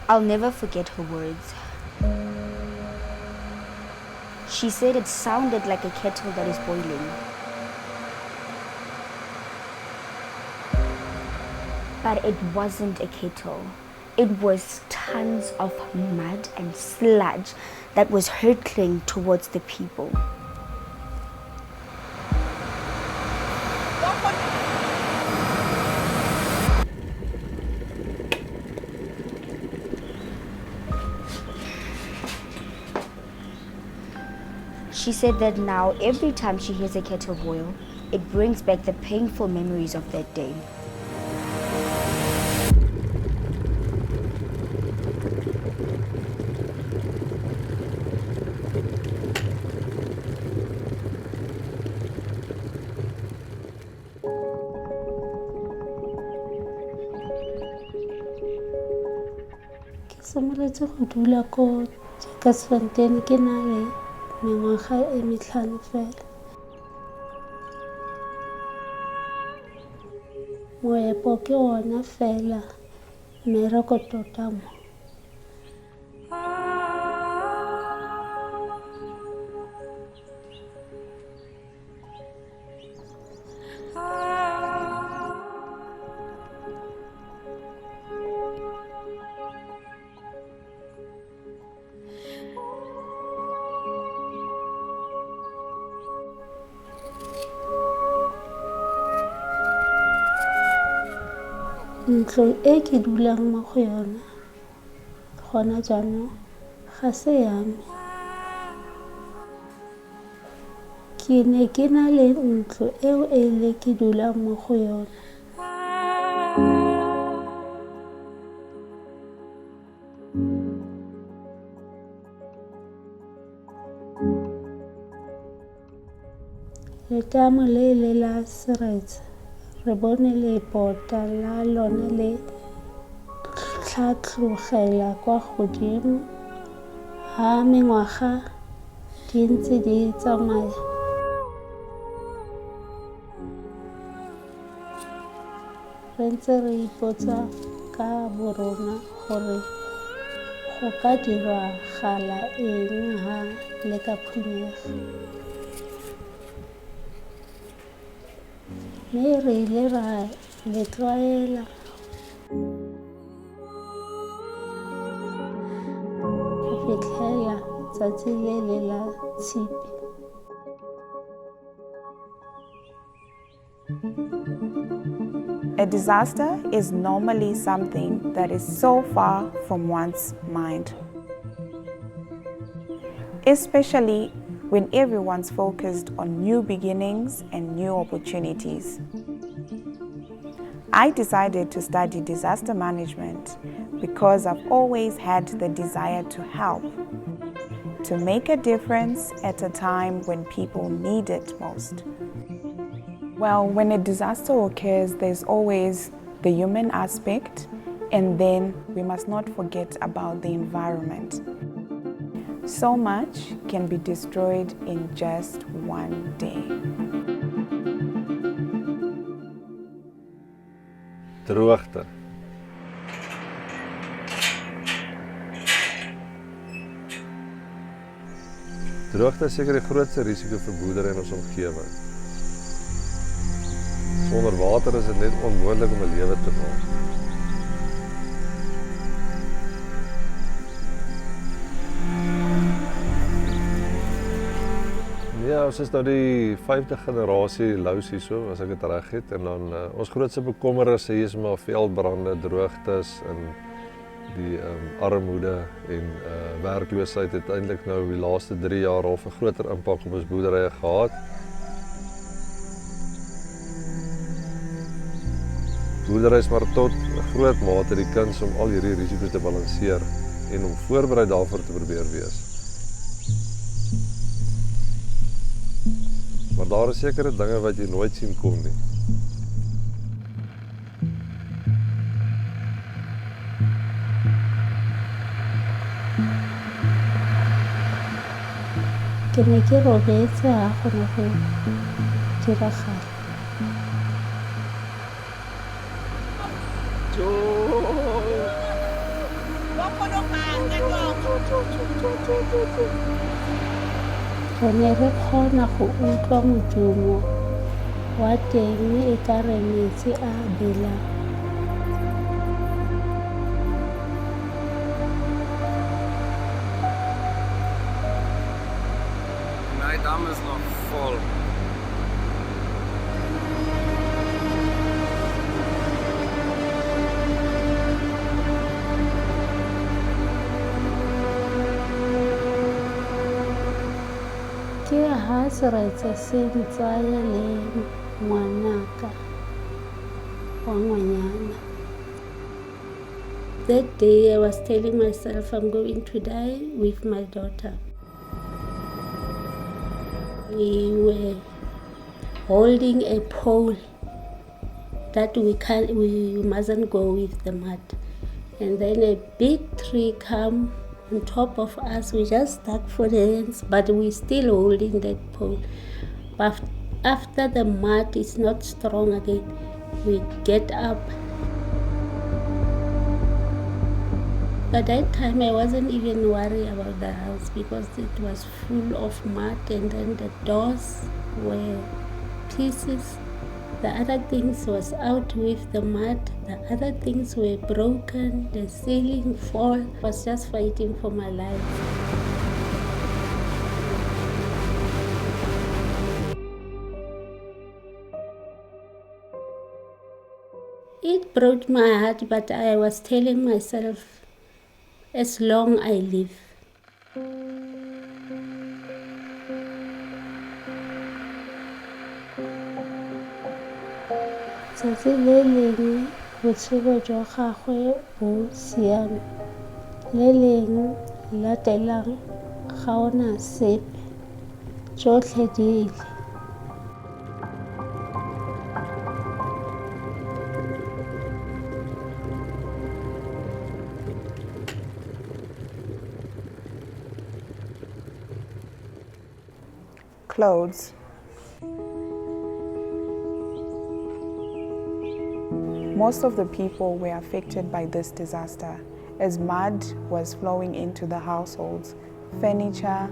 I'll never forget her words. She said it sounded like a kettle that is boiling. But it wasn't a kettle. It was tons of mud and sludge that was hurtling towards the people. She said that now every time she hears a kettle boil, it brings back the painful memories of that day. Ke simolotse go dula ko Jackasfontein ke na le mengwaga e metlhano fela. Moepo ke ona fela mmereko tota mo. Ntlo e ke dulang mo go yona gona jaanong ga se yame. Ke ne ke na le ntlo eo e le ke dulang mo go yona. Letamo le le la seretse re bone lepota la lona le tlhatlogela kwa godimo ha mengwaga di ntse di tsamaya. Re ntse re ipotsa ka borona gore go ka diragala eng ha le ka phunyega. Mme re ile ra le tlwaela go fitlhela tsatsi le le la tshipi. A disaster is normally something that is so far from one's mind, especially when everyone's focused on new beginnings and new opportunities. I decided to study disaster management because I've always had the desire to help, to make a difference at a time when people need it most. Well, when a disaster occurs, there's always the human aspect, and then we must not forget about the environment. So much can be destroyed in just one day. Droogte. Droogte is seker die grootste risiko vir boerdery in ons omgewing. Sonder water is dit net onmoontlik om 'n lewe te maak. Ja, ons is nou die 5de generasie lous hierso, as ek dit reg het, en dan ons grootste bekommernis hier is maar veldbrande, droogtes en die armoede en werkloosheid het eintlik nou die laaste 3 jaar al 'n groter impak op ons boerderye gehad. Boerdery is maar tot 'n groot mate die kuns om al hierdie risiko's te balanseer en om voorberei daarvoor te probeer wees. Maar daar is sekere dinge wat jy nooit sien kom nie. Ke ne ke robetse ha go ne go diragala. Joe! Re ne re kgona go utlwa modumo wa teng e ka re metsi a belang. My dam is nog vol. Ke ha seretse se ntsaya le ngwanaka wa ngwanyana. That day I was telling myself I'm going to die with my daughter. We were holding a pole that we mustn't go with the mud. And then a big tree come on top of us. We just stuck for the hands, but we still holding that pole. But after the mud is not strong again, we get up. By that time I wasn't even worried about the house because it was full of mud, and then the doors were pieces. The other things was out with the mud. The other things were broken. The ceiling fall. I was just fighting for my life. It broke my heart, but I was telling myself, as long I live. Tsatsi le lengwe botshelo jwa gagwe bo siame, le lengwe latelang ga ona sepe, tsotlhe di ile. Clothes. Most of the people were affected by this disaster as mud was flowing into the households. Furniture,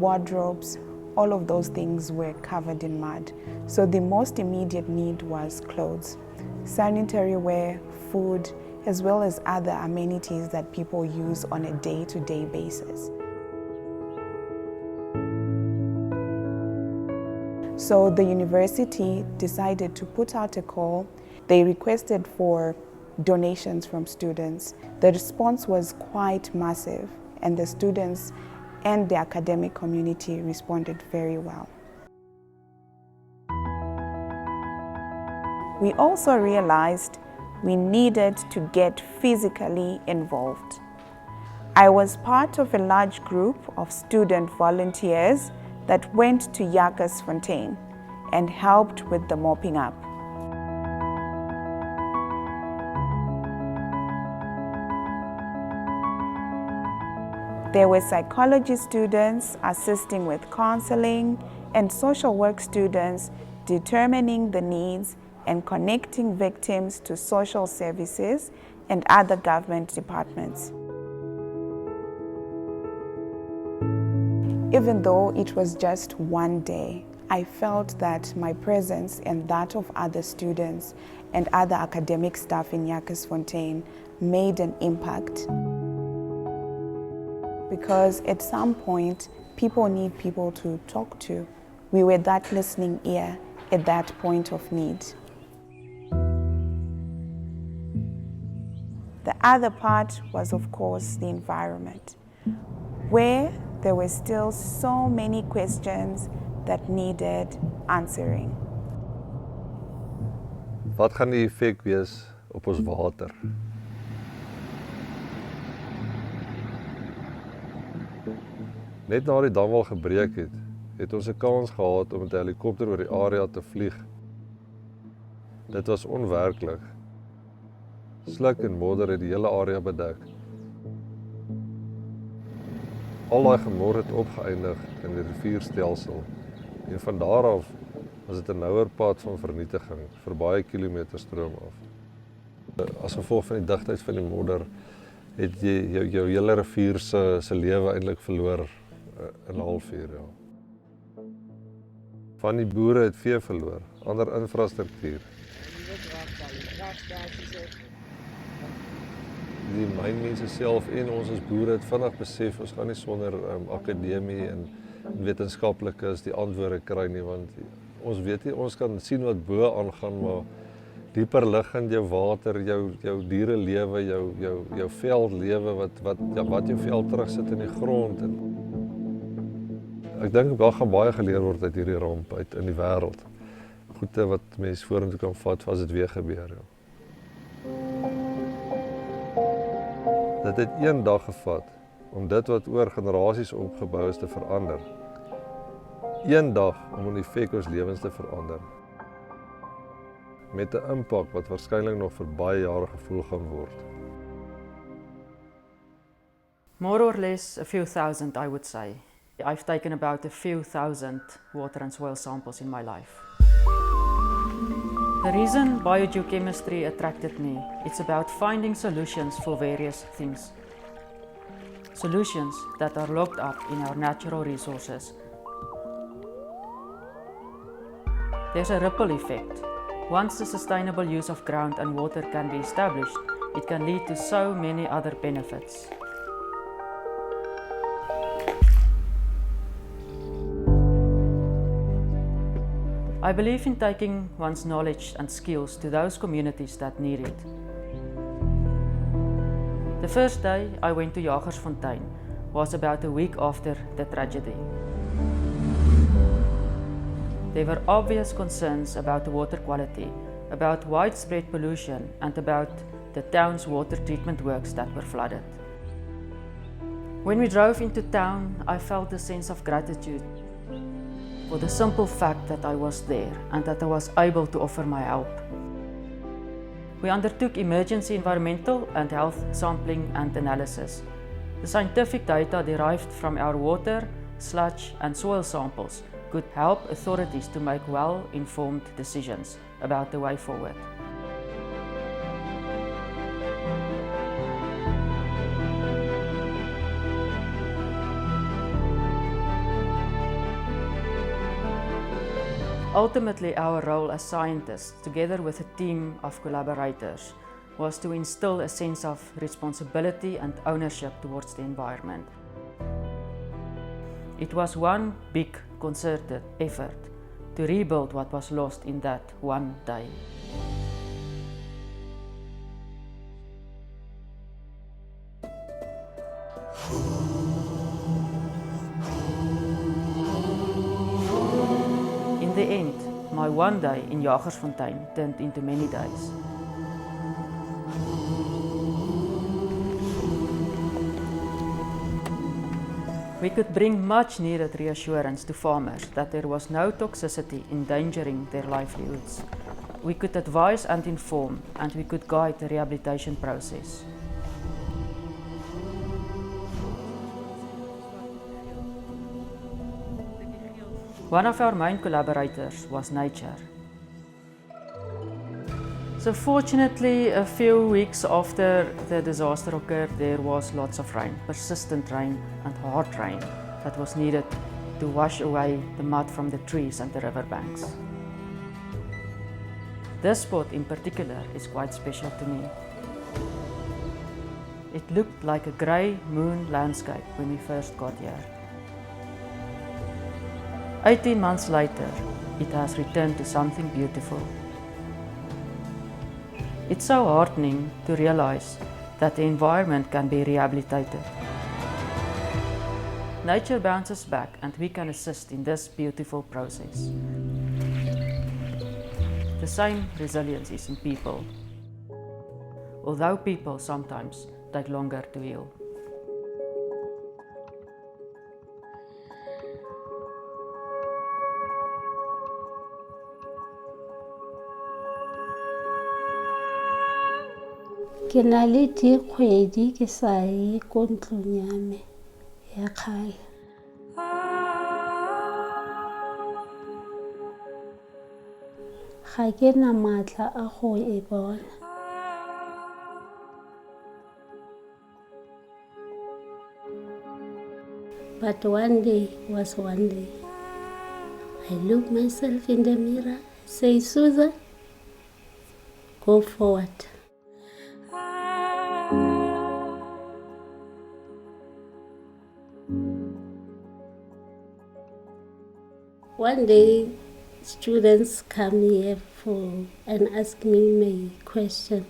wardrobes, all of those things were covered in mud. So the most immediate need was clothes, sanitary wear, food, as well as other amenities that people use on a day-to-day basis. So the university decided to put out a call. They requested for donations from students. The response was quite massive, and the students and the academic community responded very well. We also realized we needed to get physically involved. I was part of a large group of student volunteers that went to Fontein and helped with the mopping up. There were psychology students assisting with counseling and social work students determining the needs and connecting victims to social services and other government departments. Even though it was just one day, I felt that my presence and that of other students and other academic staff in Fontein made an impact. Because at some point, people need people to talk to. We were that listening ear at that point of need. The other part was, of course, the environment, where there were still so many questions that needed answering. Wat gaan die effek wees op ons water? Net na die damwal gebreek het ons 'n kans gehad om met 'n helikopter oor die area te vlieg. Dit was onwerklik. Sluk en modder het die hele area bedek. Al daai gemor het opgeëindig in die rivierstelsel en van daar af was dit 'n nouer pad van vernietiging vir baie kilometers stroom af. As gevolg van die digtheid van die modder het jy jou hele rivier se lewe eintlik verloor in 'n halfuur, ja. Van die boere het vee verloor, ander infrastruktuur. Die mynmense self en ons as boere het vinnig besef, ons gaan nie sonder akademie en wetenskaplikes die antwoorde kry nie, want ons weet nie, ons kan sien wat bo aangaan, maar dieper liggend jou water, jou diere lewe, jou veld lewe, wat jou veld terugsit in die grond. En ek dink daar gaan baie geleer word uit hierdie ramp uit in die wêreld. Goede wat mense vorentoe kan vat as dit weer gebeur. Ja. Dit het een dag gevat om dit wat oor generasies opgebou is te verander. Een dag om in die Fekos lewens te verander. Met 'n impak wat waarskynlik nog vir baie jare gevoel gaan word. More or less a few thousand, I would say. I've taken about a few thousand water and soil samples in my life. The reason biogeochemistry attracted me, it's about finding solutions for various things. Solutions that are locked up in our natural resources. There's a ripple effect. Once the sustainable use of ground and water can be established, it can lead to so many other benefits. I believe in taking one's knowledge and skills to those communities that need it. The first day I went to Jagersfontein was about a week after the tragedy. There were obvious concerns about the water quality, about widespread pollution, and about the town's water treatment works that were flooded. When we drove into town, I felt a sense of gratitude for the simple fact that I was there and that I was able to offer my help. We undertook emergency environmental and health sampling and analysis. The scientific data derived from our water, sludge, and soil samples could help authorities to make well-informed decisions about the way forward. Ultimately, our role as scientists, together with a team of collaborators, was to instill a sense of responsibility and ownership towards the environment. It was one big, concerted effort to rebuild what was lost in that one day. In the end, my one day in Jagersfontein turned into many days. We could bring much needed reassurance to farmers that there was no toxicity endangering their livelihoods. We could advise and inform, and we could guide the rehabilitation process. One of our main collaborators was nature. So fortunately, a few weeks after the disaster occurred, there was lots of rain, persistent rain and hard rain that was needed to wash away the mud from the trees and the riverbanks. This spot in particular is quite special to me. It looked like a grey moon landscape when we first got here. 18 months later, it has returned to something beautiful. It's so heartening to realize that the environment can be rehabilitated. Nature bounces back and we can assist in this beautiful process. The same resilience is in people, although people sometimes take longer to heal. Ke na le dikgwedi ke sa ye ko ntlong ya me ya kgale. Ga ke na matla a go e bona. But one day was one day. I look myself in the mirror, say, Susan, go forward. One day, students come here and ask me my question.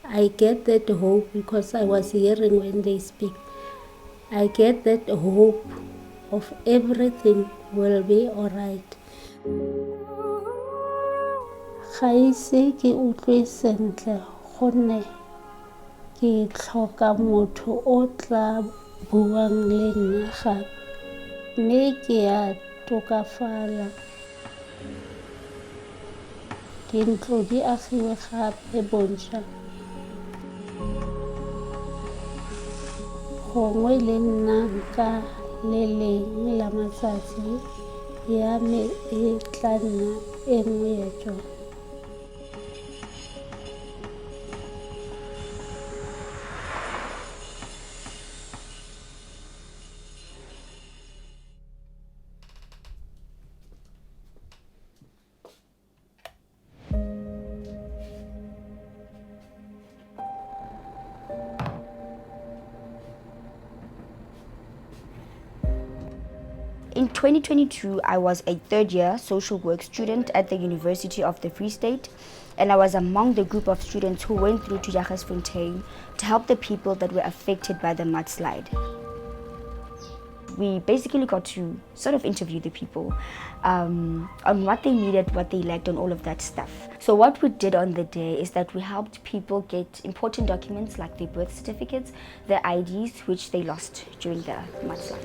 I get that hope because I was hearing when they speak. I get that hope of everything will be all right. Ga ise ke utlwe sentle gonne ke tlhoka motho o tla buang le nna gape, mme ke a tokafala. Dintlo di agiwe gape bontšha. Gongwe le nna ka le leng la matsatsi ya me e tla nna e nngwe ya tsona. In 2022, I was a third-year social work student at the University of the Free State, and I was among the group of students who went through to Jagersfontein to help the people that were affected by the mudslide. We basically got to sort of interview the people on what they needed, what they lacked, and all of that stuff. So what we did on the day is that we helped people get important documents like their birth certificates, their IDs, which they lost during the mudslide.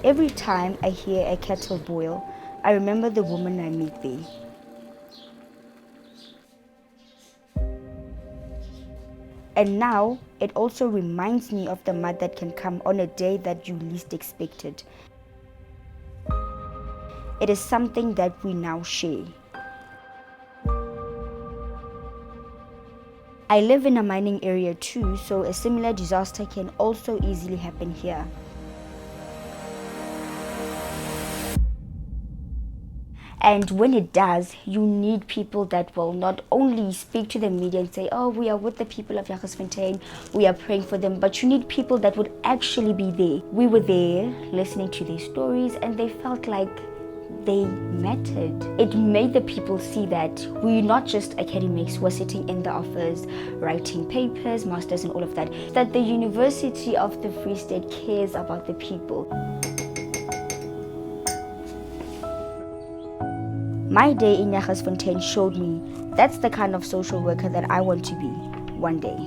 Every time I hear a kettle boil, I remember the woman I met there. And now, it also reminds me of the mud that can come on a day that you least expected. It is something that we now share. I live in a mining area too, so a similar disaster can also easily happen here. And when it does, you need people that will not only speak to the media and say, oh, we are with the people of Jagersfontein, we are praying for them, but you need people that would actually be there. We were there listening to their stories and they felt like they mattered. It made the people see that we're not just academics who are sitting in the office writing papers, masters and all of that. That the University of the Free State cares about the people. My day in Jagersfontein showed me that's the kind of social worker that I want to be one day.